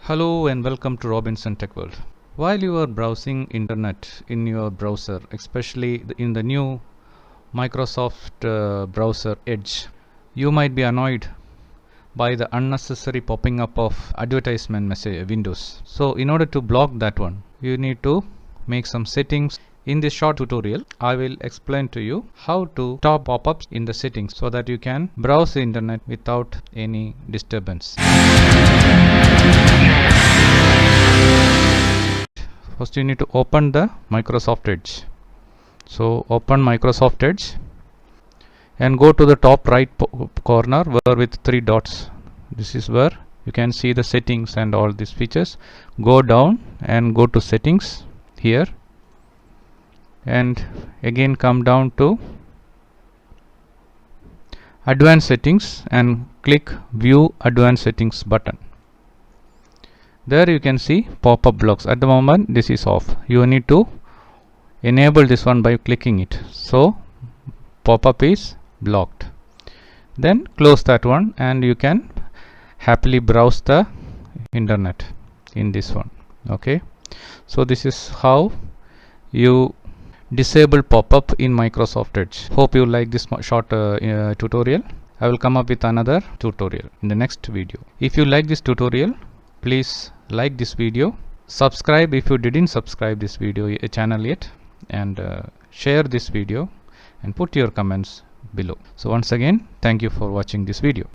Hello and welcome to Robinson Tech World. While you are browsing internet in your browser, especially in the new Microsoft browser Edge, you might be annoyed by the unnecessary popping up of advertisement message windows. So in order to block that one, you need to make some settings. In this short tutorial, I will explain to you how to stop pop-ups in the settings so that you can browse the internet without any disturbance. First you need to open the Microsoft Edge. So open Microsoft Edge and go to the top right corner where with three dots. This is where you can see the settings and all these features. Go down and go to settings here, and again come down to advanced settings and click view advanced settings button. There you can see pop-up blocks. At the moment this is off. You need to enable this one by clicking it. So pop-up is blocked. Then close that one and you can happily browse the internet in this one. Okay, so this is how you disable pop-up in Microsoft Edge. Hope you like this short tutorial. I will come up with another tutorial in the next video. If you like this tutorial, please like this video, subscribe if you didn't subscribe this video channel yet, and share this video and put your comments below. So once again, thank you for watching this video.